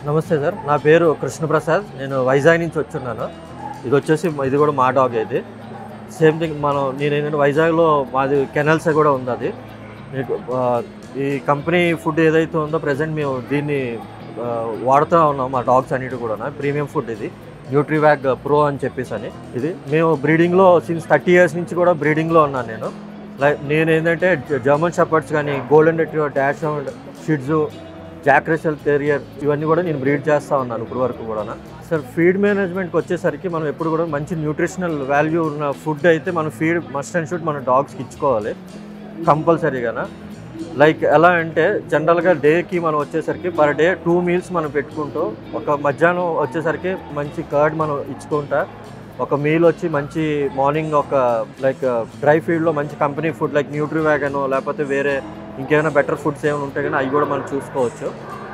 నమస్తే సార్, నా పేరు కృష్ణప్రసాద్. నేను వైజాగ్ నుంచి వచ్చున్నాను. ఇది కూడా మా డాగ్. ఇది సేమ్ థింగ్. నేను ఏంటంటే వైజాగ్లో మాది కెనల్స్ కూడా ఉంది. అది మీకు ఈ కంపెనీ ఫుడ్ ఏదైతే ఉందో ప్రజెంట్ మేము దీన్ని వాడుతూ ఉన్నాం. మా డాగ్స్ అన్నిటి కూడా ప్రీమియం ఫుడ్. ఇది న్యూట్రీవాగ్ ప్రో అని చెప్పేసి ఇది మేము బ్రీడింగ్లో సిన్స్ 30 years నుంచి కూడా బ్రీడింగ్లో ఉన్నాను. నేను ఏంటంటే జర్మన్ షెపర్డ్స్ కానీ, golden retriever, dachshund, shih tzu, Jack Russell terrier ఇవన్నీ కూడా నేను బ్రీడ్ చేస్తూ ఉన్నాను ఇప్పుడు వరకు కూడా. సార్, ఫీడ్ మేనేజ్మెంట్కి వచ్చేసరికి మనం ఎప్పుడు కూడా మంచి న్యూట్రిషనల్ వాల్యూ ఉన్న ఫుడ్ అయితే మనం ఫీడ్ మస్ట్ అండ్ షుడ్ మన డాగ్స్కి ఇచ్చుకోవాలి కంపల్సరీగా. లైక్ ఎలా అంటే జనరల్గా డేకి మనం వచ్చేసరికి పర్ డే 2 meals మనం పెట్టుకుంటూ, ఒక మధ్యాహ్నం వచ్చేసరికి మంచి కర్డ్ మనం ఇచ్చుకుంటా, ఒక మీల్ వచ్చి మంచి మార్నింగ్ ఒక లైక్ డ్రై ఫీడ్లో మంచి కంపెనీ ఫుడ్ లైక్ న్యూట్రీవాగ్ అనో లేకపోతే వేరే ఇంకేమైనా బెటర్ ఫుడ్స్ ఏమైనా ఉంటాయి కానీ అవి కూడా మనం చూసుకోవచ్చు.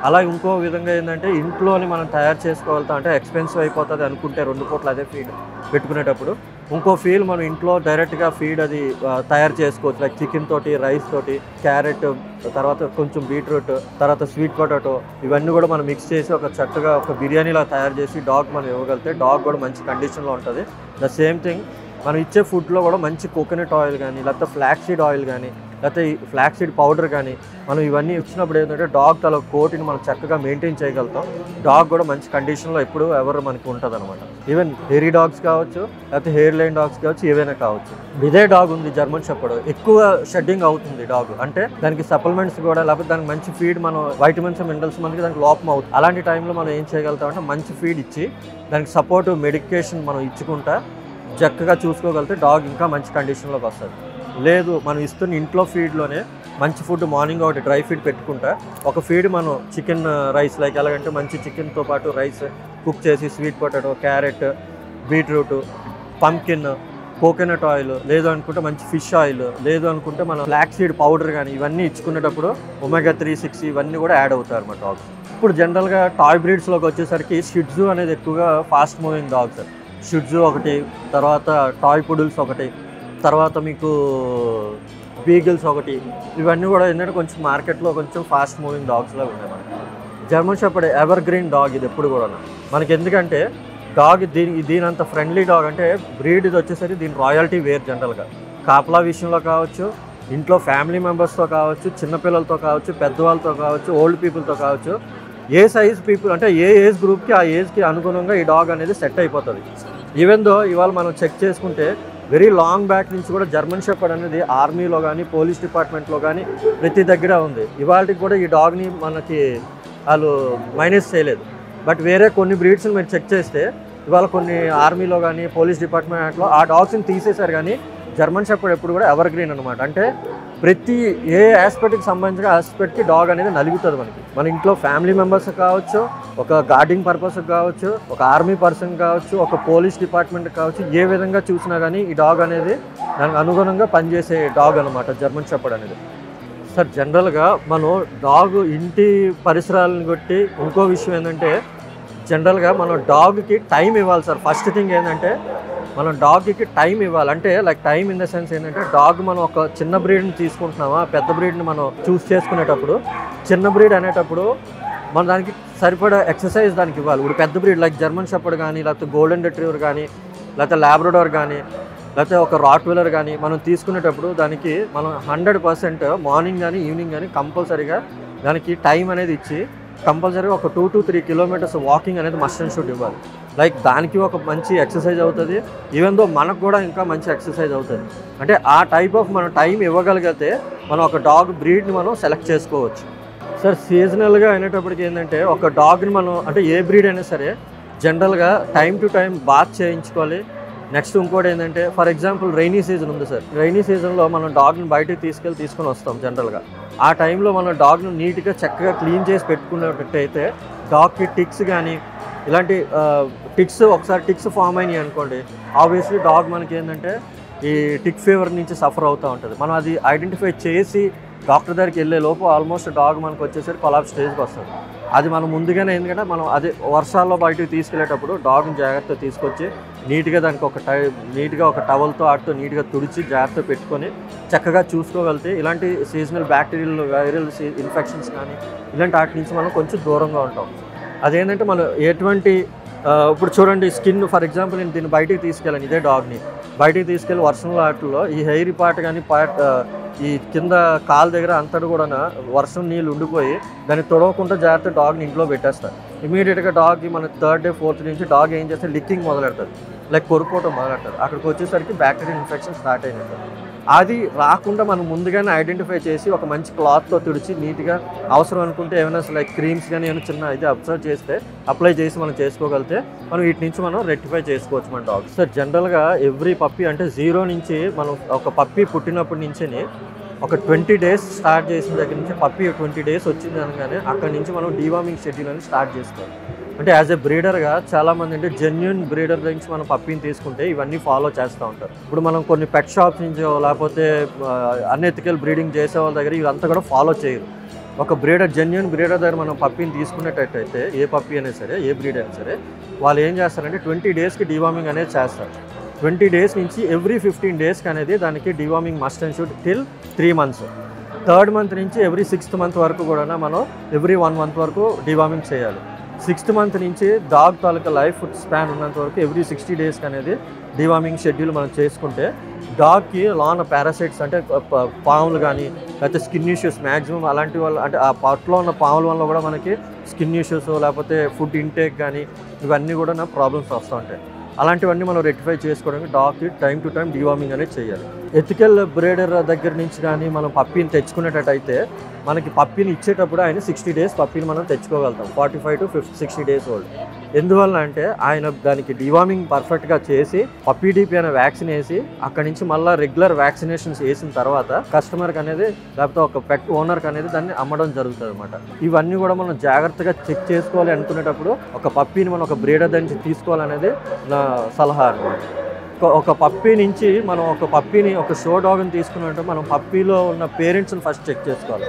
అలా ఇంకో విధంగా ఏంటంటే ఇంట్లోని మనం తయారు చేసుకోగలుగుతాం. అంటే ఎక్స్పెన్సివ్ అయిపోతుంది అనుకుంటే 2 పూటలు అదే ఫీడ్ పెట్టుకునేటప్పుడు ఇంకో ఫీల్ మనం ఇంట్లో డైరెక్ట్గా ఫీడ్ అది తయారు చేసుకోవచ్చు. లైక్ చికెన్ తోటి, రైస్ తోటి, క్యారెట్, తర్వాత కొంచెం బీట్రూట్, తర్వాత స్వీట్ పొటాటో ఇవన్నీ కూడా మనం మిక్స్ చేసి ఒక చక్కగా ఒక బిర్యానీలా తయారు చేసి డాగ్ మనం ఇవ్వగలిగితే డాగ్ కూడా మంచి కండిషన్లో ఉంటుంది. ద సేమ్ థింగ్ మనం ఇచ్చే ఫుడ్లో కూడా మంచి కోకోనట్ ఆయిల్ కానీ, లేకపోతే ఫ్లాక్స్ సీడ్ ఆయిల్ కానీ, లేకపోతే ఫ్లాక్స్ సీడ్ పౌడర్ కానీ మనం ఇవన్నీ ఇచ్చినప్పుడు ఏంటంటే డాగ్ తల కోటిని మనం చక్కగా మెయింటైన్ చేయగలుగుతాం. డాగ్ కూడా మంచి కండిషన్లో ఎప్పుడు ఎవరు మనకి ఉంటుంది అనమాట. ఈవెన్ హెయిరీ డాగ్స్ కావచ్చు, లేకపోతే హెయిర్ లైన్ డాగ్స్ కావచ్చు, ఏవైనా కావచ్చు. ఇదే డాగ్ ఉంది జర్మన్ షెపర్డ్, ఎక్కువ షెడ్డింగ్ అవుతుంది డాగ్. అంటే దానికి సప్లిమెంట్స్ కూడా లేకపోతే దానికి మంచి ఫీడ్ మనం వైటమిన్స్ మినరల్స్ మనకి దానికి లోపం అవుతుంది. అలాంటి టైంలో మనం ఏం చేయగలుగుతాం అంటే మంచి ఫీడ్ ఇచ్చి దానికి సపోర్ట్ మెడికేషన్ మనం ఇచ్చుకుంటా చక్కగా చూసుకోగలిగితే డాగ్ ఇంకా మంచి కండిషన్లోకి వస్తుంది. లేదు మనం ఇస్తున్న ఇంట్లో ఫీడ్లోనే మంచి ఫుడ్ మార్నింగ్ ఒకటి డ్రై ఫీడ్ పెట్టుకుంటా, ఒక ఫీడ్ మనం చికెన్ రైస్ లైక్ ఎలాగంటే మంచి చికెన్తో పాటు రైస్ కుక్ చేసి sweet potato, carrot, beetroot, pumpkin, coconut oil, లేదు అనుకుంటే మంచి ఫిష్ ఆయిల్, లేదు అనుకుంటే మనం ఫ్లాక్స్ సీడ్ పౌడర్ కానీ ఇవన్నీ ఇచ్చుకునేటప్పుడు ఒమేగా 3, 6 ఇవన్నీ కూడా యాడ్ అవుతాయి అన్నమాట డాగ్స్. ఇప్పుడు జనరల్గా టాయ్ బ్రీడ్స్లోకి వచ్చేసరికి షిట్జు అనేది ఎక్కువగా ఫాస్ట్ మూవింగ్ డాగ్స్. షిట్జు ఒకటి, తర్వాత టాయ్ పుడుల్స్ ఒకటి, తర్వాత మీకు బీగిల్స్ ఒకటి. ఇవన్నీ కూడా ఏంటంటే కొంచెం మార్కెట్లో కొంచెం ఫాస్ట్ మూవింగ్ డాగ్స్లో ఉన్నాయి మనకి. German shepherd ever green dog ఇది ఎప్పుడు కూడా మనకి. ఎందుకంటే డాగ్ దీనంత ఫ్రెండ్లీ డాగ్ అంటే బ్రీడ్ ఇది వచ్చేసరికి దీని రాయల్టీ వేర్. జనరల్గా కాపలా విషయంలో కావచ్చు, ఇంట్లో ఫ్యామిలీ మెంబర్స్తో కావచ్చు, చిన్నపిల్లలతో కావచ్చు, పెద్దవాళ్ళతో కావచ్చు, ఓల్డ్ పీపుల్తో కావచ్చు, ఏ సైజ్ పీపుల్ అంటే ఏ ఏజ్ గ్రూప్కి ఆ ఏజ్కి అనుగుణంగా ఈ డాగ్ అనేది సెట్ అయిపోతుంది. ఈవెన్ దో ఇవాళ మనం చెక్ చేసుకుంటే వెరీ లాంగ్ బ్యాక్ నుంచి కూడా జర్మన్ షెపర్డ్ అనేది ఆర్మీలో కానీ, పోలీస్ డిపార్ట్మెంట్లో కానీ ప్రతి దగ్గర ఉంది. ఇవాళకి కూడా ఈ డాగ్ని మనకి వాళ్ళు మైనస్ చేయలేదు. బట్ వేరే కొన్ని బ్రీడ్స్ని మీరు చెక్ చేస్తే ఇవాళ కొన్ని ఆర్మీలో కానీ, పోలీస్ డిపార్ట్మెంట్లో ఆ డాగ్స్ని తీసేశారు. కానీ జర్మన్ షెపర్డ్ ఎప్పుడు కూడా ఎవర్ గ్రీన్ అనమాట. అంటే ప్రతి ఏ ఆస్పెక్ట్కి సంబంధించిన ఆస్పెక్ట్కి డాగ్ అనేది నలుగుతుంది మనకి. మన ఇంట్లో ఫ్యామిలీ మెంబర్స్ కావచ్చు, ఒక గార్డింగ్ పర్పస్కి కావచ్చు, ఒక ఆర్మీ పర్సన్ కావచ్చు, ఒక పోలీస్ డిపార్ట్మెంట్ కావచ్చు, ఏ విధంగా చూసినా కానీ ఈ డాగ్ అనేది దానికి అనుగుణంగా పనిచేసే డాగ్ అనమాట జర్మన్ షెపర్డ్ అనేది. సార్, జనరల్గా మనం డాగ్ ఇంటి పరిసరాలను కొట్టి ఇంకో విషయం ఏంటంటే జనరల్గా మనం డాగ్కి టైం ఇవ్వాలి సార్. ఫస్ట్ థింగ్ ఏంటంటే మనం డాగ్కి టైం ఇవ్వాలి. అంటే like time in the sense ఏంటంటే డాగ్ మనం ఒక చిన్న బ్రీడ్ని తీసుకుంటున్నామా, పెద్ద బ్రీడ్ని మనం చూస్ చేసుకునేటప్పుడు చిన్న బ్రీడ్ అనేటప్పుడు మనం దానికి సరిపడా ఎక్సర్సైజ్ దానికి ఇవ్వాలి. ఇప్పుడు పెద్ద బ్రీడ్ లైక్ జర్మన్ షెపర్డ్ కానీ, లేకపోతే గోల్డెన్ రిట్రీవర్ కానీ, లేకపోతే లాబ్రడార్ కానీ, లేకపోతే ఒక రాట్వీలర్ కానీ మనం తీసుకునేటప్పుడు దానికి మనం 100% మార్నింగ్ కానీ ఈవినింగ్ కానీ కంపల్సరీగా దానికి టైం అనేది ఇచ్చి కంపల్సరీగా ఒక 2 to 3 kilometers వాకింగ్ అనేది మస్ట్ అండ్ షుడ్ ఇవ్వాలి. లైక్ దానికి ఒక మంచి ఎక్సర్సైజ్ అవుతుంది. ఈవెన్ దో మనకు కూడా ఇంకా మంచి ఎక్సర్సైజ్ అవుతుంది. అంటే ఆ టైప్ ఆఫ్ మనం టైం ఇవ్వగలిగితే మనం ఒక డాగ్ బ్రీడ్ని మనం సెలెక్ట్ చేసుకోవచ్చు. సార్, సీజనల్గా అయినప్పటికీ ఏంటంటే ఒక డాగ్ని మనం అంటే ఏ బ్రీడ్ అయినా సరే జనరల్గా టైం టు టైం బాత్ చేయించుకోవాలి. నెక్స్ట్ ఇంకోటి ఏంటంటే ఫర్ ఎగ్జాంపుల్ రైనీ సీజన్ ఉంది సార్. రైనీ సీజన్లో మనం డాగ్ని బయటకు తీసుకొని వస్తాం జనరల్గా. ఆ టైంలో మనం డాగ్ను నీట్గా చక్కగా క్లీన్ చేసి పెట్టుకున్నట్టయితే డాగ్కి టిక్స్ కానీ ఇలాంటి ఒకసారి టిక్స్ ఫామ్ అయినాయి అనుకోండి, ఆబ్వియస్లీ డాగ్ మనకి ఏంటంటే ఈ టిక్ ఫీవర్ నుంచి సఫర్ అవుతూ ఉంటుంది. మనం అది ఐడెంటిఫై చేసి డాక్టర్ దగ్గరికి వెళ్ళే లోపు ఆల్మోస్ట్ డాగ్ మనకు వచ్చేసరికి కొలాప్స్ స్టేజ్కి వస్తుంది. అది మనం ముందుగానే ఎందుకంటే మనం అదే వర్షాల్లో బయటకు తీసుకెళ్ళేటప్పుడు డాగ్ని జాగ్రత్తగా తీసుకొచ్చి నీట్గా దానికి నీట్గా ఒక టవల్తో ఆడుతూ నీట్గా తుడిచి జాగ్రత్తగా పెట్టుకొని చక్కగా చూసుకోగలిగితే ఇలాంటి సీజనల్ బ్యాక్టీరియల్ వైరల్ ఇన్ఫెక్షన్స్ కానీ ఇలాంటి వాటి నుంచి మనం కొంచెం దూరంగా ఉంటాం. అదేంటంటే మనం ఎటువంటి ఇప్పుడు చూడండి స్కిన్ ఫర్ ఎగ్జాంపుల్ నేను దీన్ని బయటికి తీసుకెళ్ళాను, ఇదే డాగ్ని బయటికి తీసుకెళ్ళి వర్షంలో వాటిలో ఈ హెయిర్ పార్ట్ కానీ ఈ కింద కాలు దగ్గర అంతటి కూడా వర్షం నీళ్ళు ఉండిపోయి దాన్ని తొడవకుండా జాగ్రత్త డాగ్ని ఇంట్లో పెట్టేస్తారు. ఇమీడియట్గా డాగ్కి మన 3rd డే 4th నుంచి డాగ్ ఏం చేస్తే లిక్కింగ్ మొదలెడతారు, లైక్ కొరుకోవటం మొదలెడతారు. అక్కడికి వచ్చేసరికి బ్యాక్టీరియల్ ఇన్ఫెక్షన్ స్టార్ట్ అయినట్టు. అది రాకుండా మనం ముందుగానే ఐడెంటిఫై చేసి ఒక మంచి క్లాత్తో తుడిచి నీట్గా అవసరం అనుకుంటే ఏమైనా లైక్ క్రీమ్స్ కానీ ఏమైనా చిన్న ఇది అబ్జర్వ్ చేస్తే అప్లై చేసి మనం చేసుకోగలిగితే మనం వీటి నుంచి మనం రెక్టిఫై చేసుకోవచ్చు మన డాగ్. సార్ జనరల్గా ఎవ్రీ పప్పీ అంటే 0 నుంచి మనం ఒక పప్పీ పుట్టినప్పటి నుంచి ఒక 20 డేస్ స్టార్ట్ చేసిన దగ్గర నుంచి పప్పీ 20 డేస్ వచ్చింది అనగానే అక్కడి నుంచి మనం డీవార్మింగ్ షెడ్యూల్ అని స్టార్ట్ చేసుకోవాలి. అంటే యాజ్ ఎ బ్రీడర్గా చాలామంది అంటే జెన్యున్ బ్రీడర్ నుంచి మనం పప్పీని తీసుకుంటే ఇవన్నీ ఫాలో చేస్తూ ఉంటారు. ఇప్పుడు మనం కొన్ని పెట్ షాప్స్ నుంచో లేకపోతే అన్ఎథికల్ బ్రీడింగ్ చేసే వాళ్ళ దగ్గర ఇవంతా కూడా ఫాలో చేయరు. ఒక బ్రీడర్ జెన్యున్ బ్రీడర్ దగ్గర మనం పప్పీని తీసుకునేటట్టయితే ఏ పప్పీ అయినా సరే ఏ బ్రీడ్ అయినా సరే వాళ్ళు ఏం చేస్తారంటే 20 డేస్కి డీవార్మింగ్ అనేది చేస్తారు. 20 డేస్ నుంచి ఎవ్రీ 15 డేస్కి అనేది దానికి deworming must and should till 3 months. 3rd month నుంచి ఎవ్రీ 6th month వరకు కూడా మనం ఎవ్రీ 1 month వరకు డీవార్మింగ్ చేయాలి. 6th month నుంచి డాగ్ తాలూకా లైఫ్ స్పాన్ ఉన్నంత వరకు ఎవ్రీ 60 డేస్కి అనేది డీవార్మింగ్ షెడ్యూల్ మనం చేసుకుంటే డాగ్కి లోన పారాసైట్స్ అంటే పాములు కానీ లేకపోతే స్కిన్ ఇష్యూస్ మ్యాక్సిమం అలాంటి వాళ్ళు అంటే ఆ పాట్లో ఉన్న పాముల వల్ల కూడా మనకి స్కిన్ ఇష్యూస్ లేకపోతే ఫుడ్ ఇంటేక్ కానీ ఇవన్నీ కూడా ప్రాబ్లమ్స్ వస్తూ ఉంటాయి. అలాంటివన్నీ మనం రెక్టిఫై చేసుకోవడానికి డాగ్కి టైం టు టైం డీవార్మింగ్ అనేది చేయాలి. ఎథికల్ బ్రీడర్ దగ్గర నుంచి కానీ మనం పప్పీని తెచ్చుకునేటట్టయితే మనకి పప్పీని ఇచ్చేటప్పుడు ఆయన 60 డేస్ పప్పీని మనం తెచ్చుకోగలుగుతాం, 45 to 60 days ఓల్డ్. ఎందువల్ల అంటే ఆయన దానికి డీవార్మింగ్ పర్ఫెక్ట్గా చేసి పప్పీ డీపీ అనే వ్యాక్సిన్ వేసి అక్కడి నుంచి మళ్ళీ రెగ్యులర్ వ్యాక్సినేషన్స్ వేసిన తర్వాత కస్టమర్కి అనేది లేకపోతే ఒక పెట్ ఓనర్కి అనేది దాన్ని అమ్మడం జరుగుతుంది అనమాట. ఇవన్నీ కూడా మనం జాగ్రత్తగా చెక్ చేసుకోవాలి అనుకునేటప్పుడు ఒక పప్పీని మనం ఒక బ్రీడర్ నుంచి తీసుకోవాలనేది నా సలహా అనమాట. ఒక పప్పీ నుంచి మనం ఒక పప్పీని ఒక షో డాగ్ని తీసుకున్నట్టు మనం పప్పీలో ఉన్న పేరెంట్స్ని ఫస్ట్ చెక్ చేసుకోవాలి.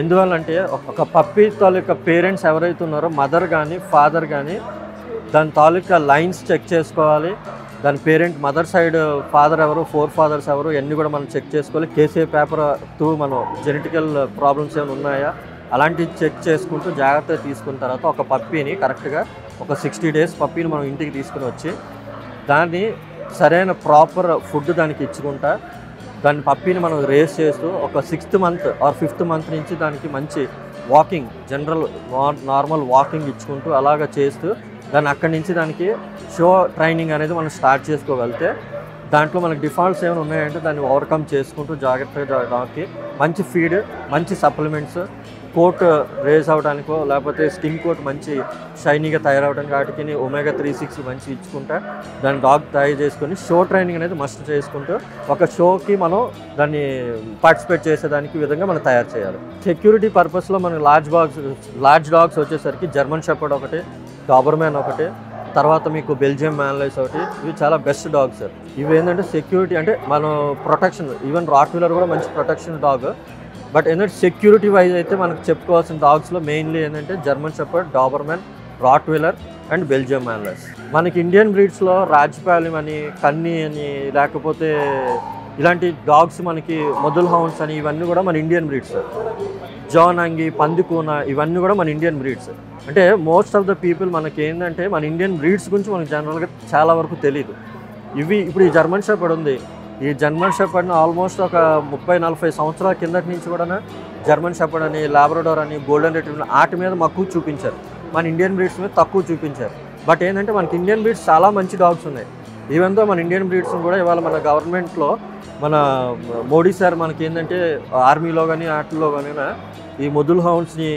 ఎందువల్లంటే ఒక పప్పీ తాలూకా పేరెంట్స్ ఎవరైతే ఉన్నారో మదర్ కానీ ఫాదర్ కానీ దాని తాలూకా లైన్స్ చెక్ చేసుకోవాలి. దాని పేరెంట్ మదర్ సైడ్ ఫాదర్ ఎవరు, 4 fathers ఎవరు ఇవన్నీ కూడా మనం చెక్ చేసుకోవాలి. కేసీఏ పేపర్ త్రూ మనం జెనెటికల్ ప్రాబ్లమ్స్ ఏమైనా ఉన్నాయా అలాంటివి చెక్ చేసుకుంటూ జాగ్రత్తగా తీసుకున్న తర్వాత ఒక పప్పీని కరెక్ట్గా ఒక 60 days పప్పీని మనం ఇంటికి తీసుకుని వచ్చి దాన్ని సరైన ప్రాపర్ ఫుడ్ దానికి ఇచ్చుకుంటా దాని పప్పీని మనం రేస్ చేస్తూ ఒక 6th month are 5th month నుంచి దానికి మంచి వాకింగ్ జనరల్ నార్మల్ వాకింగ్ ఇచ్చుకుంటూ అలాగ చేస్తూ దాన్ని అక్కడి నుంచి దానికి షో ట్రైనింగ్ అనేది మనం స్టార్ట్ చేసుకోగలిగితే దాంట్లో మనకి డిఫాల్ట్స్ ఏమైనా ఉన్నాయంటే దాన్ని ఓవర్కమ్ చేసుకుంటూ జాగ్రత్తగా డాగ్కి మంచి ఫీడ్ మంచి సప్లిమెంట్స్ కోట్ రేస్ అవడానికో లేకపోతే స్కిన్ కోట్ మంచి షైనీగా తయారవడానికి వాటికి ఒమేగా 3-6 మంచి ఇచ్చుకుంటా దాన్ని డాగ్ తయారు చేసుకొని షో ట్రైనింగ్ అనేది మస్ట్ చేసుకుంటూ ఒక షోకి మనం దాన్ని పార్టిసిపేట్ చేసేదానికి విధంగా మనం తయారు చేయాలి. సెక్యూరిటీ పర్పస్లో మనం లార్జ్ డాగ్స్ వచ్చేసరికి జర్మన్ షెపర్డ్ ఒకటి, డాబర్మ్యాన్ ఒకటి, తర్వాత మీకు బెల్జియం మ్యాన్లైస్ ఒకటి, ఇవి చాలా బెస్ట్ డాగ్స్ సార్. ఇవి ఏంటంటే సెక్యూరిటీ అంటే మనం ప్రొటెక్షన్ ఈవెన్ రాట్వీలర్ కూడా మంచి ప్రొటెక్షన్ డాగ్. బట్ ఏంటంటే సెక్యూరిటీ వైజ్ అయితే మనకు చెప్పుకోవాల్సిన డాగ్స్లో మెయిన్లీ ఏంటంటే German shepherd, doberman, rottweiler and Belgium malinois. మనకి ఇండియన్ బ్రీడ్స్లో రాజ్పాలెం అని, కన్నీ అని, లేకపోతే ఇలాంటి డాగ్స్ మనకి మొదల్ హౌండ్స్ అని ఇవన్నీ కూడా మన ఇండియన్ బ్రీడ్స్. జాన్ అంగి, పందికూన ఇవన్నీ కూడా మన ఇండియన్ బ్రీడ్స్. అంటే మోస్ట్ ఆఫ్ ద పీపుల్ మనకి ఏంటంటే మన ఇండియన్ బ్రీడ్స్ గురించి మనకు జనరల్గా చాలా వరకు తెలియదు. ఇవి ఇప్పుడు ఈ జర్మన్ షెపర్డ్ ఉంది, ఈ జర్మన్ షెపర్డ్ని ఆల్మోస్ట్ ఒక 30-40 సంవత్సరాల కిందటి నుంచి కూడా జర్మన్ షెపర్డ్ అని, లాబ్రడోర్ అని, గోల్డెన్ రిట్రీవర్ వాటి మీద మక్కువ చూపించారు, మన ఇండియన్ బ్రీడ్స్ మీద తక్కువ చూపించారు. బట్ ఏంటంటే మనకి ఇండియన్ బ్రీడ్స్ చాలా మంచి డాగ్స్ ఉన్నాయి. ఈవెన్ దో మన ఇండియన్ బ్రీడ్స్ని కూడా ఇవాళ మన గవర్నమెంట్లో మన మోడీ సార్ మనకి ఏంటంటే ఆర్మీలో కానీ వాటిల్లో కానీ ఈ మొదుల్ హౌండ్స్ని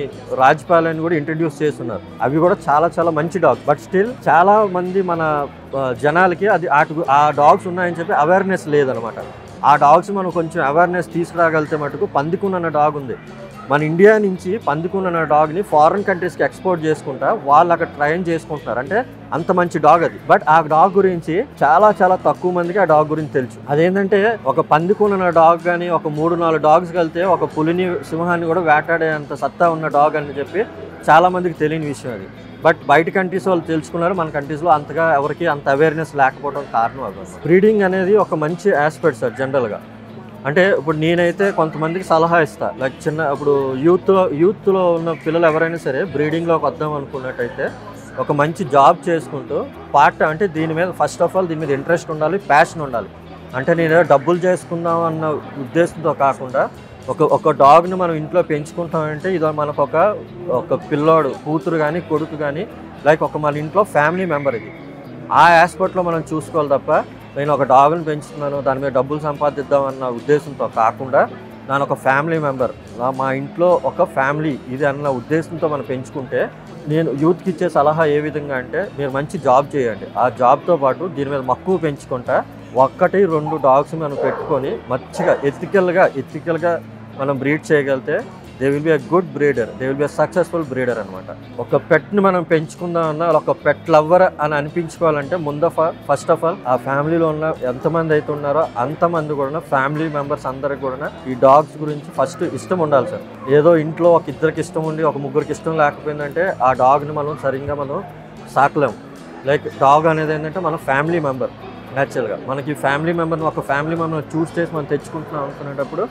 రాజ్పాలని కూడా ఇంట్రడ్యూస్ చేస్తున్నారు. అవి కూడా చాలా చాలా మంచి డాగ్స్. బట్ స్టిల్ చాలా మంది మన జనాలకి అది ఆ డాగ్స్ ఉన్నాయని చెప్పి అవేర్నెస్ లేదనమాట. ఆ డాగ్స్ మనం కొంచెం అవేర్నెస్ తీసుకురాగలిగితే మటుకు పందికూన్ అన్న డాగ్ ఉంది, మన ఇండియా నుంచి పందికూన్ అన్న డాగ్ని ఫారిన్ కంట్రీస్కి ఎక్స్పోర్ట్ చేసుకుంటా వాళ్ళు అక్కడ ట్రైన్ చేసుకుంటున్నారు. అంటే అంత మంచి డాగ్ అది. బట్ ఆ డాగ్ గురించి చాలా చాలా తక్కువ మందికి ఆ డాగ్ గురించి తెలుసు. అదేంటంటే ఒక పందికూన్ అన్న డాగ్ కానీ ఒక 3-4 డాగ్స్ కలితే ఒక పులిని, సింహాన్ని కూడా వేటాడే అంత సత్తా ఉన్న డాగ్ అని చెప్పి చాలా మందికి తెలియని విషయం అది. బట్ బయట కంట్రీస్ వాళ్ళు తెలుసుకున్నారు, మన కంట్రీస్లో అంతగా ఎవరికి అంత అవేర్నెస్ లేకపోవడం కారణం అది. బ్రీడింగ్ అనేది ఒక మంచి ఆస్పెక్ట్ సార్. జనరల్గా అంటే ఇప్పుడు నేనైతే కొంతమందికి సలహా ఇస్తా. లైక్ ఇప్పుడు యూత్‌లో ఉన్న పిల్లలు ఎవరైనా సరే బ్రీడింగ్‌లోకి వద్దాం అనుకున్నట్టయితే ఒక మంచి జాబ్ చేసుకుంటూ అంటే దీని మీద ఫస్ట్ ఆఫ్ ఆల్ దీని మీద ఇంట్రెస్ట్ ఉండాలి, ప్యాషన్ ఉండాలి. అంటే నేను డబ్బులు చేసుకుందాం అన్న ఉద్దేశంతో కాకుండా ఒక డాగ్‌ని మనం ఇంట్లో పెంచుకుంటామంటే ఇది మనకు ఒక పిల్లోడు, కూతురు కానీ, కొడుకు కానీ లైక్ మన ఇంట్లో ఫ్యామిలీ మెంబర్ ఇది. ఆ యాస్పెక్ట్‌లో మనం చూసుకోవాలి తప్ప నేను ఒక డాగ్‌ని పెంచుతున్నాను దాని మీద డబ్బులు సంపాదిద్దాం అన్న ఉద్దేశంతో కాకుండా నేను ఒక ఫ్యామిలీ మెంబర్, మా ఇంట్లో ఒక ఫ్యామిలీ ఇది అన్న ఉద్దేశంతో మనం పెంచుకుంటే నేను యూత్కి ఇచ్చే సలహా ఏ విధంగా అంటే మీరు మంచి జాబ్ చేయండి. ఆ జాబ్తో పాటు దీని మీద మక్కువ పెంచుకుంటా 1, 2 డాగ్స్ మనం పెట్టుకొని మంచిగా ఎథికల్గా మనం బ్రీడ్ చేయగలిగితే they will be a good breeder, they will be a successful breeder అనమాట. ఒక పెట్ని మనం పెంచుకుందామన్నా ఒక పెట్ లవ్వర్ అని అనిపించుకోవాలంటే ఫస్ట్ ఆఫ్ ఆల్ ఆ ఫ్యామిలీలో ఉన్న ఎంతమంది అయితే ఉన్నారో అంతమంది కూడా ఫ్యామిలీ మెంబర్స్ అందరికి కూడా ఈ డాగ్స్ గురించి ఫస్ట్ ఇష్టం ఉండాలి సార్. ఏదో ఇంట్లో ఒక ఇద్దరికి ఇష్టం ఉండి ఒక ముగ్గురికి ఇష్టం లేకపోయిందంటే ఆ డాగ్ని మనం సరిగ్గా మనం సాకలేము. లైక్ డాగ్ అనేది ఏంటంటే మన ఫ్యామిలీ మెంబర్. న్యాచురల్గా మనకి ఫ్యామిలీ మెంబర్ని ఒక ఫ్యామిలీ మెంబర్ని చూస్ చేసి మనం తెచ్చుకుంటున్నాం అనుకునేటప్పుడు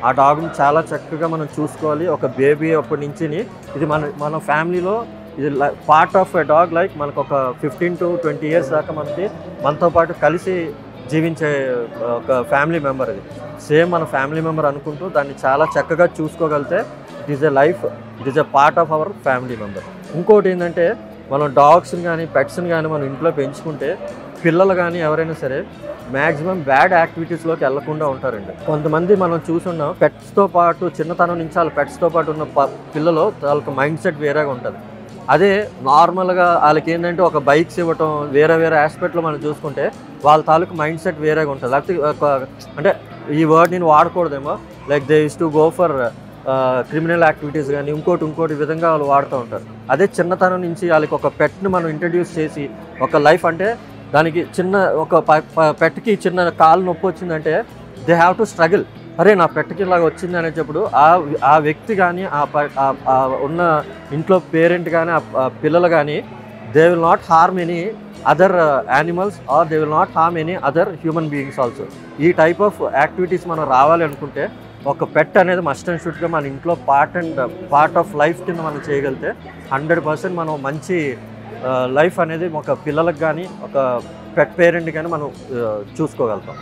ఆ డాగ్ని చాలా చక్కగా మనం చూసుకోవాలి. ఒక బేబీ అప్పటి నుంచి ఇది మన ఫ్యామిలీలో ఇది part of a dog. Like మనకు ఒక 15 to 20 years దాకా మనతో పాటు కలిసి జీవించే ఒక ఫ్యామిలీ మెంబర్ ఇది. సేమ్ మన ఫ్యామిలీ మెంబర్ అనుకుంటూ దాన్ని చాలా చక్కగా చూసుకోగలిగితే it is a life, it is a part of our family member. ఇంకోటి ఏంటంటే మనం డాగ్స్ని కానీ పెట్స్ని కానీ మనం ఇంట్లో పెంచుకుంటే పిల్లలు కానీ ఎవరైనా సరే మ్యాక్సిమం బ్యాడ్ యాక్టివిటీస్లోకి వెళ్లకుండా ఉంటారండి. కొంతమంది మనం చూసున్నాం పెట్స్తో పాటు చిన్నతనం నుంచి వాళ్ళ పెట్స్తో పాటు ఉన్న పిల్లలు వాళ్ళకి మైండ్ సెట్ వేరేగా ఉంటుంది. అదే నార్మల్గా వాళ్ళకి ఏంటంటే ఒక బైక్స్ ఇవ్వటం వేరే ఆస్పెక్ట్లో మనం చూసుకుంటే వాళ్ళ తాలూకు మైండ్ సెట్ వేరేగా ఉంటుంది. లేకపోతే అంటే ఈ వర్డ్ నేను వాడకూడదేమో, like they use to go for criminal activities కానీ ఇంకోటి విధంగా వాళ్ళు వాడుతూ ఉంటారు. అదే చిన్నతనం నుంచి వాళ్ళకి ఒక పెట్ని మనం ఇంట్రడ్యూస్ చేసి ఒక లైఫ్ అంటే దానికి ఒక పెట్కి చిన్న కాలు నొప్పి వచ్చిందంటే దే హ్యావ్ టు స్ట్రగుల్. అరే నా పెట్కి ఇలాగ వచ్చింది అనేటప్పుడు ఆ వ్యక్తి కానీ ఉన్న ఇంట్లో పేరెంట్ కానీ ఆ పిల్లలు కానీ they will not harm any other animals or they will not harm any other human beings also. ఈ టైప్ ఆఫ్ యాక్టివిటీస్ మనం రావాలి అనుకుంటే ఒక పెట్ అనేది మస్ట్ అండ్ షుడ్గా మన ఇంట్లో పార్ట్ ఆఫ్ లైఫ్ కింద మనం చేయగలిగితే 100% మనం మంచి లైఫ్ అనేది ఒక పిల్లలకు కానీ ఒక పెట్ పేరెంట్ కానీ మనం చూసుకోగలుగుతాం.